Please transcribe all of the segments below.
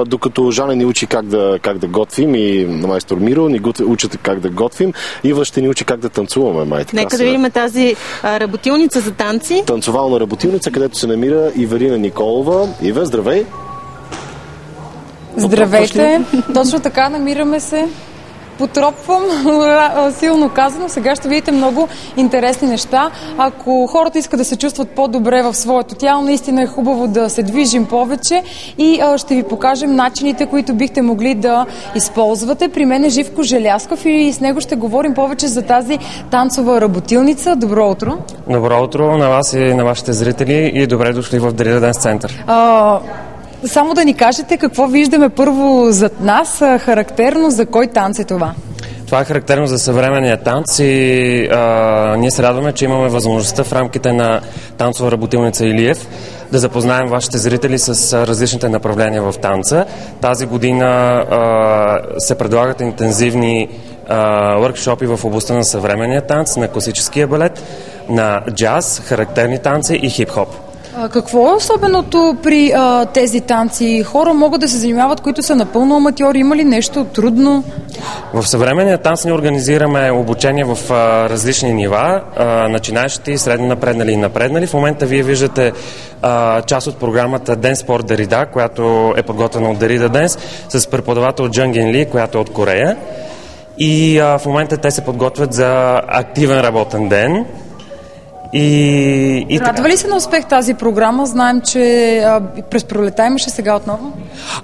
Докато Жане ни учи как да готвим и майстор Миро ни учат как да готвим, Ива ще ни учи как да танцуваме. Нека да видим тази работилница за танци. Танцовална работилница, където се намира Ивелина Николова. Иве, здравей! Здравейте! Точно така, намираме се. Потропвам, силно казано. Сега ще видите много интересни неща. Ако хората искат да се чувстват по-добре в своето тяло, наистина е хубаво да се движим повече и ще ви покажем начините, които бихте могли да използвате. При мен е Живко Желясков и с него ще говорим повече за тази танцова работилница. Добро утро! Добро утро на вас и на вашите зрители и добре дошли в Дарида Денс център. Само да ни кажете какво виждаме първо зад нас, характерно за кой танц е това? Това е характерно за съвременния танц и ние се радваме, че имаме възможността в рамките на танцова работилница Илиев да запознаем вашите зрители с различните направления в танца. Тази година се предлагат интензивни въркшопи в областта на съвременния танц, на класическия балет, на джаз, характерни танци и хип-хоп. Какво е особеното при тези танци? Хора могат да се занимават, които са напълно аматьори. Има ли нещо трудно? В съвременния танц ние организираме обучение в различни нива, начинаещи, средно напреднали и напреднали. В момента вие виждате част от програмата Dance Sport Дарида, която е подготвена от Дарида Денс, с преподавател Джангин Ли, която е от Корея. И в момента те се подготвят за активен работен ден. Радва ли се на успех тази програма? Знаем, че през пролета имаше, сега отново.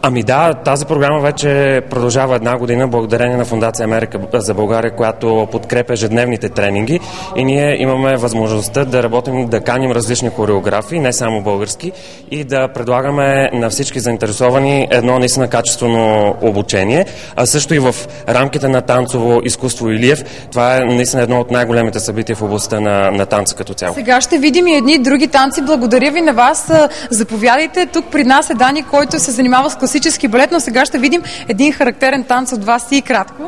Ами да, тази програма вече продължава една година благодарение на Фондация Америка за България, която подкрепя ежедневните тренинги и ние имаме възможността да работим, да каним различни хореографии, не само български, и да предлагаме на всички заинтересовани едно наистина качествено обучение, а също и в рамките на танцово изкуство Илиев. Това е наистина едно от най-големите събития в областта на танца като цяло. Сега ще видим и едни други танци. Благодаря ви на вас. Заповядайте. Тук при нас е Дани, който се занимава с класически балет, но сега ще видим един характерен танц от вас и кратко.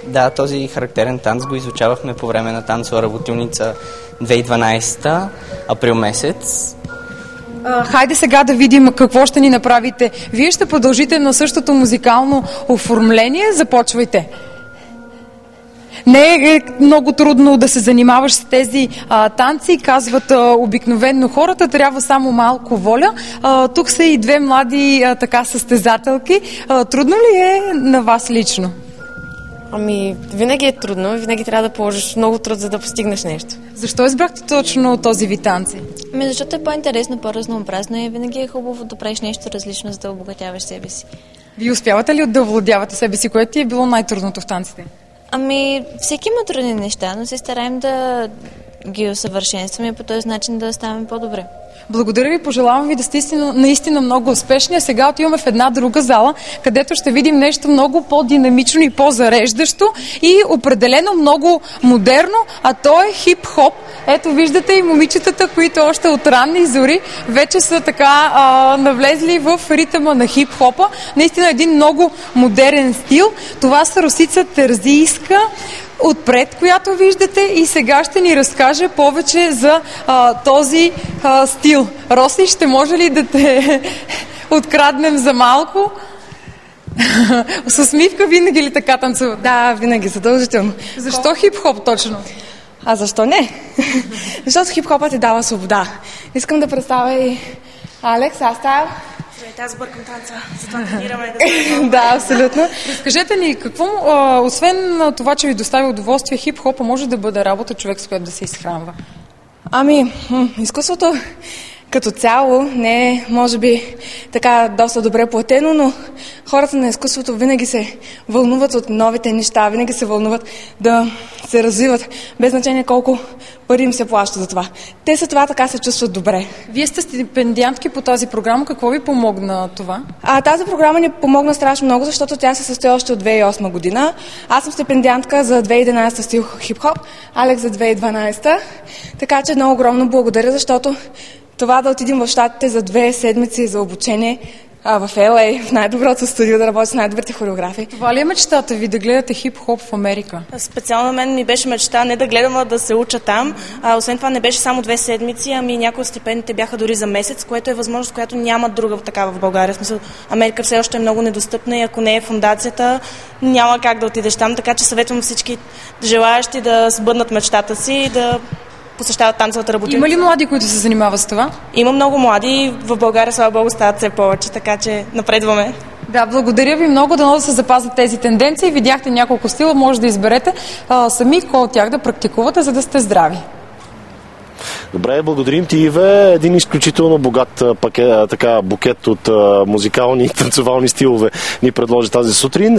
Да, този характерен танц го изучавахме по време на танцова работилница 2012, април месец. Хайде сега да видим какво ще ни направите. Вие ще продължите на същото музикално оформление. Започвайте. Не е много трудно да се занимаваш с тези танци, казват обикновенно хората, трябва само малко воля. Тук са и две млади състезателки. Трудно ли е на вас лично? Ами, винаги е трудно, винаги трябва да положиш много труд, за да постигнеш нещо. Защо избрахте точно този вид танци? Ами, защото е по-интересно, по-разнообразно и винаги е хубаво да правиш нещо различно, за да обогатяваш себе си. Вие успявате ли да овладявате себе си? Което ти е било най-трудното в танците? Ами, всеки има трудни неща, но се стараем да ги усъвършенстваме и по този начин да ставаме по-добре. Благодаря ви, пожелавам ви да сте наистина много успешни. А сега отиваме в една друга зала, където ще видим нещо много по-динамично и по-зареждащо и определено много модерно, а то е хип-хоп. Ето виждате и момичетата, които още от ранни зори вече са така навлезли в ритъма на хип-хопа. Наистина един много модерен стил. Това са Росица Терзийска отпред, която виждате, и сега ще ни разкаже повече за този стил. Роси, ще може ли да те откраднем за малко? С усмивка винаги ли така танцуват? Да, винаги, задължително. Защо хип-хоп точно? А защо не? Защото хип-хопът ти дава свобода. Искам да представя и Алекс, Астайл. Аз бъркам танца, затова тренираме да Да, абсолютно. Разкажете ни, какво, освен това, че ви доставя удоволствие, хип-хопа може да бъде работа човек, с който да се изхранва? Ами, изкуството като цяло не е, може би, така доста добре платено, но хората на изкуството винаги се вълнуват от новите неща, винаги се вълнуват да се развиват, без значение колко пари им се плаща за това. Те са това, така се чувстват добре. Вие сте стипендиантки по тази програма. Какво ви помогна това? Тази програма ни помогна страшно много, защото тя се състои още от 2008 година. Аз съм стипендиантка за 2011 стил хип-хоп, Алекс за 2012. Така че много огромно благодаря, защото това да отидем в щатите за 2 седмици за обучение в LA, в най-доброто студио, да работя с най-добрите хореографи. Това ли е мечтата ви, да гледате хип-хоп в Америка? Специално на мен ми беше мечта не да гледам, а да се уча там. Освен това не беше само 2 седмици, ами някои от стипендиите бяха дори за месец, което е възможност, която няма друга такава в България. В смисъл, Америка все още е много недостъпна и ако не е фундацията, няма как да отидеш там, така че съветвам всички желаящи да сбъднат мечтата си и да посещават танцовата работилница. Има ли млади, които се занимават с това? Има много млади. В България, слава Богу, стават все повече, така че напредваме. Да, благодаря ви много, дано да се запазят тези тенденции. Видяхте няколко стила, може да изберете сами кой от тях да практикувате, за да сте здрави. Добре, благодарим ти, Иве. Един изключително богат букет от музикални и танцовални стилове ни предложи тази сутрин.